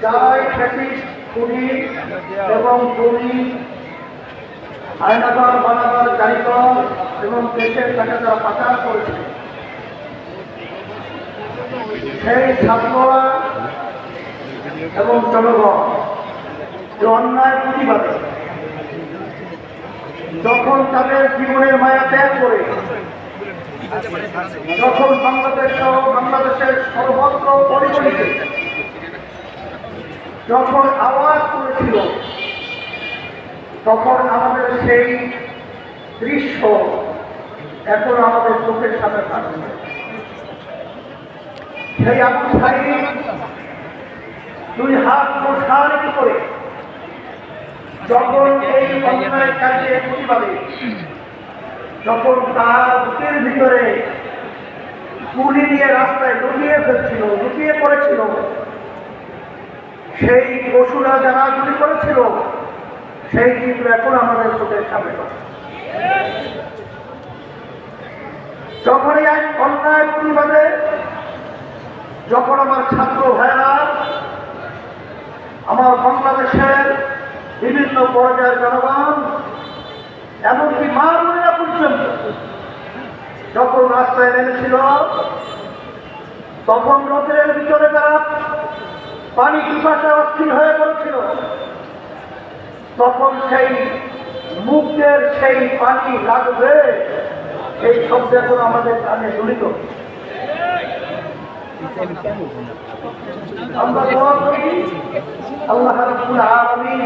যারাই ফ্যাসিস্ট খুনি এবং খুনি আয়নাগর বানাগর কারিগর এবং দেশের টাকা যারা পাচার করেছে সেই ছাত্ররা এবং জনগণ যে অন্যায় প্রতিবাদে যখন তাদের জীবনের মায়া ত্যাগ করে যখন বাংলাদেশ সহ বাংলাদেশের সর্বত্র পরিগণিত যখন আওয়াজ করেছিল তখন আমাদের সেই দৃশ্য এখন আমাদের চোখের সামনে থাকবে। সেই আবু সাঈদ দুই হাত প্রসারিত করে যখন এই অন্যায় কাজের প্রতিবাদে যখন তার বুকের ভিতরে গুলি দিয়ে রাস্তায় লুকিয়ে পড়েছিল, সেই পশুরা যারা গুলি করেছিল সেই চিত্র এখন আমাদের চোখের সামনে। যখন এই অন্যায় প্রতিবাদে যখন আমার ছাত্র ভাইয়েরা আমার বাংলাদেশের বিভিন্ন পর্যায়ের জনগণ এমনকি মা বোনেরা পর্যন্ত যখন রাস্তায় নেমেছিল তখন রোদের ভিতরে তারা পানি পিপাসায় অস্থির হয়ে পড়ছিল, তখন সেই মুখের সেই পানি লাগবে সেই শব্দ এখন আমাদের কানে জড়িত। আমরা দোয়া করি আল্লাহ রাব্বুল আলামিন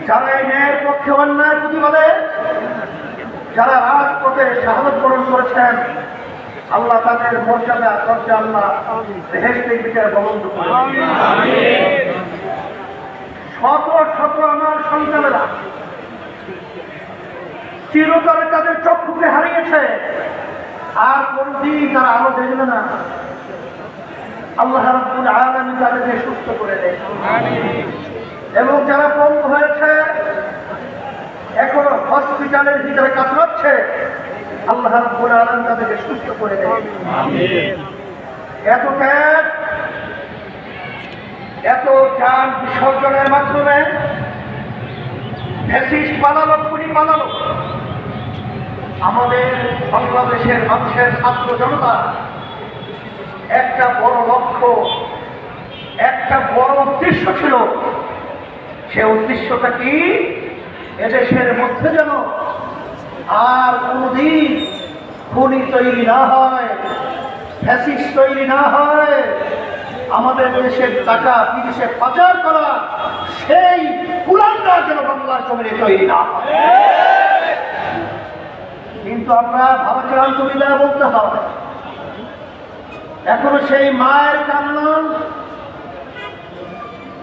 যারা এই ন্যায়ের পক্ষে অন্যায় প্রতিবাদে যারা রাজপথে শাহাদাত বরণ করেছেন আল্লাহ তাদের মর্যাদা দরজা আল্লাহ বেহেশতের ভিতরে বলন্দ করে। শত শত আমার সন্তানেরা চিরতরে তাদের চক্ষুকে হারিয়েছে, আর কোনদিন তারা আলো দেখবে না। আল্লাহ রাব্বুল আলামিন তাদেরকে সুস্থ করে দেয় এবং যারা পঙ্গু হয়েছে এখনো হসপিটালের ভিতরে কাতরাচ্ছে আল্লাহ রাব্বুল আলামিন তাদেরকে সুস্থ করে দেয়। এত ত্যাগ এত জান বিসর্জনের মাধ্যমে ফ্যাসিস্ট পালালো, খুনি পালালো। আমাদের বাংলাদেশের মানুষের ছাত্র জনতা একটা বড় লক্ষ্য, একটা বড় উদ্দেশ্য ছিল। সে উদ্দেশ্যটা কি? এদেশের মধ্যে যেন আর কোনদিন খুনি তৈরি না হয়, ফ্যাসিস্ট তৈরি না হয়, আমাদের দেশের টাকা বিদেশে পাচার করা সেই কুলাঙ্গার যেন বাংলার জমিনে তৈরি না হয়। কিন্তু আমরা ভারতের আন্তর্জাতিক বলতে হবে এখনো সেই মায়ের কান্না,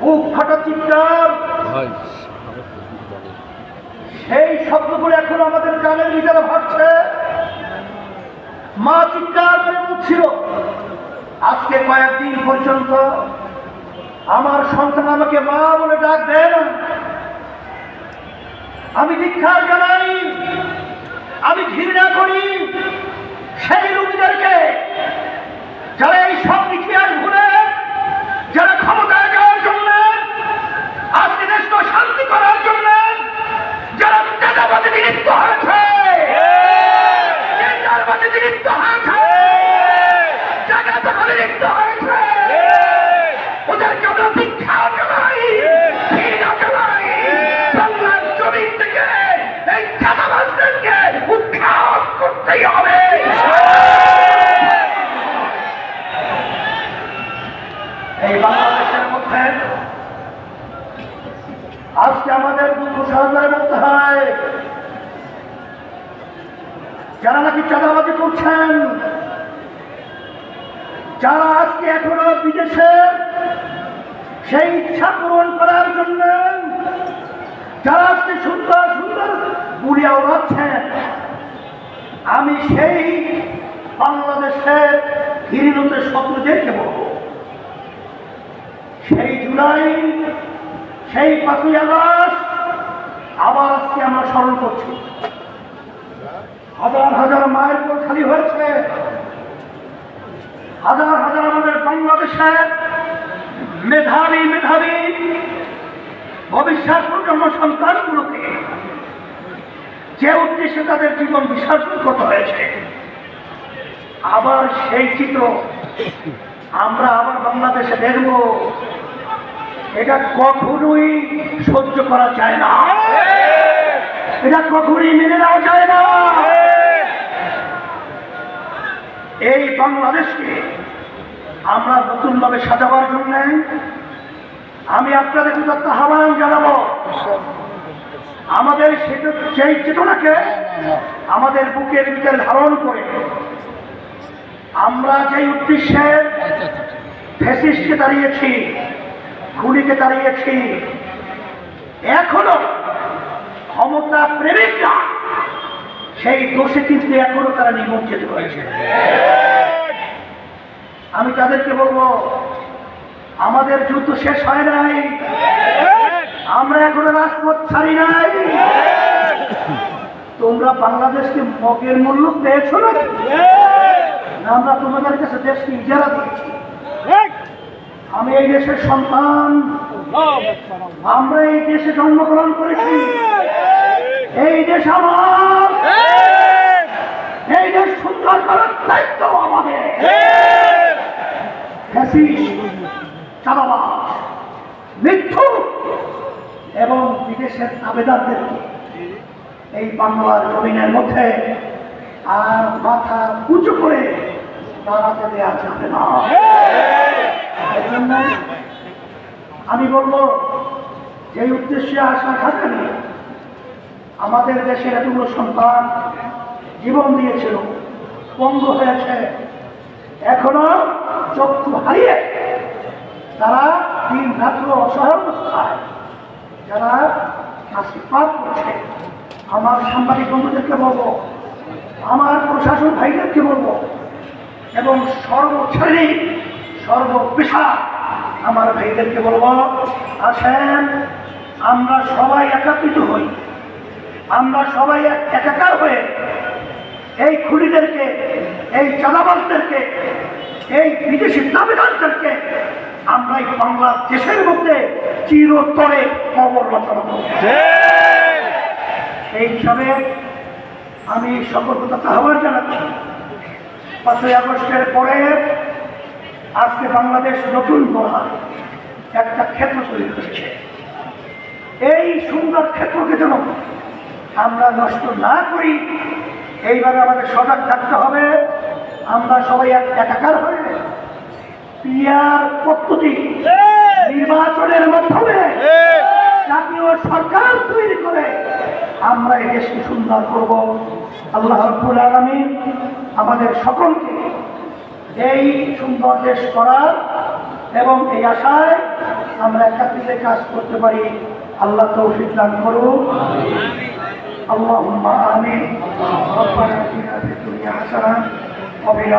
বুক ফাটা চিৎকার, সেই শব্দগুলো এখন আমাদের কানের ভিতরে ভাসছে। মা চিৎকার করে উঠছিল। আজকে কয়েকদিন পর্যন্ত আমার সন্তান আমাকে মা বলে ডাক দেয় না। আমি ধিক্কার জানাই, আমি ঘৃণা করি সেই লোকদেরকে যারা এই সব ইতিহাস ভুলে, যারা ক্ষমতায় যাওয়ার জন্য, আজকে দেশকে শান্তি করার জন্য যারা চাঁদাবাদে লিপ্ত হয়েছে, চাঁদাবাদে লিপ্ত হয়েছে, চাঁদাবাদে লিপ্ত হয়েছে, ওদেরকে আমরা ভিক্ষা চালাই, ঘৃণা চালাই। বাংলার জমিন থেকে এই চাঁদাবাজদেরকে উৎখাত করতেই হবে। এই বাংলাদেশের মধ্যে আজকে আমাদের দুঃখ সহকারে বলতে হয়, যারা নাকি চাঁদাবাজি করছেন, যারা আজকে এখনো বিদেশে সেই ইচ্ছা পূরণ করার জন্য যারা আজকে সুন্দর সুন্দর গুলিয়া উড়াচ্ছেন, আমি সেই বাংলাদেশের ঘৃণিত শত্রুদেরকে বলব, সেই জুলাই, সেই 5ই আগস্ট আবার আজকে আমরা স্মরণ করছি। হাজার হাজার মায়ের কোল খালি হয়েছে, হাজার হাজার আমাদের বাংলাদেশের মেধাবী মেধাবী ভবিষ্যৎ প্রজন্ম সন্তানগুলোকে যে উদ্দেশ্যে তাদের জীবন বিসর্জন করতে হয়েছে, আবার সেই চিত্র আমরা আবার বাংলাদেশে দেখব, এটা কখনোই সহ্য করা যায় না, এটা কখনোই মেনে নেওয়া যায় না। এই বাংলাদেশকে আমরা নতুনভাবে সাজাবার জন্য আমি আপনাদের উদাত্ত আহ্বান জানাবো, আমাদের সেই চেতনাকে আমাদের বুকের ভিতরে ধারণ করে আমরা যেই উদ্দেশ্যে ফ্যাসিস্টকে দাঁড়িয়েছি, খুনিকে দাঁড়িয়েছি, এখনো ক্ষমতা প্রেমিকরা সেই দোষে কিন্তু এখনো তারা নিমজ্জিত হয়েছে। আমি তাদেরকে বলবো, আমাদের যুদ্ধ শেষ হয় নাই, আমরা এখনো রাজপথ ছাড়ি নাই। তোমরা বাংলাদেশকে মগের মূল্য পেয়েছো না? আমরা তোমাদের কাছে দেশকে ইজারা দিয়েছি। আমি এই দেশের সন্তান, আমরা এই দেশে জন্মগ্রহণ করেছি, এই দেশ আমার, এই দেশ সুন্দর করার দায়িত্ব আমাদের। চাঁদাবাজ, মিথ্যুক এবং বিদেশের আবেদনদেরকে এই বাংলার জমিনের মধ্যে আর মাথা উঁচু করে দাঁড়াতে দেওয়া যাবে না। এই জন্য আমি বলবো, যে উদ্দেশ্যে আসা থাকেনি, আমাদের দেশের এতগুলো সন্তান জীবন দিয়েছিল, পঙ্গু হয়েছে, এখনো চক্ষু হারিয়ে তারা দিন রাত্র অসহায় অবস্থায় যারা আশীর্বাদ করছে, আমার সাংবাদিক বন্ধুদেরকে বলবো, আমার প্রশাসন ভাইদেরকে বলবো, এবং সর্বশ্রেণী সর্বপেশা আমার ভাইদেরকে বলবো, আসেন আমরা সবাই একত্রিত হই, আমরা সবাই একাকার হয়ে এই খুনিদেরকে, এই চাঁদাবাজদেরকে, এই বিদেশি দাবিদারদেরকে আমরা এই বাংলাদেশের মধ্যে চিরতরে কবর রচনা করব। এই হিসাবে আমি সকল কথা আহ্বান জানাচ্ছি, 5ই আগস্টের পরে আজকে বাংলাদেশ নতুন করে একটা ক্ষেত্র তৈরি করেছে। এই সুন্দর ক্ষেত্রকে যেন আমরা নষ্ট না করি, এইভাবে আমাদের সজাগ থাকতে হবে। আমরা সবাই একাকার হয়ে পিআর পদ্ধতি নির্বাচনের মাধ্যমে জাতীয় সরকার তৈরি করে আমরা এই দেশকে সুন্দর করব। আল্লাহ রাব্বুল আলামিন আমাদের সকলকে এই সুন্দর দেশ করার এবং এই আশায় আমরা একত্রিত কাজ করতে পারি আল্লাহ তৌফিক দান করুন। আল্লাহুম্মা আমিন। রব্বানা আতিনা ফিদ দুনিয়া হাসানাহ ওয়া ফিল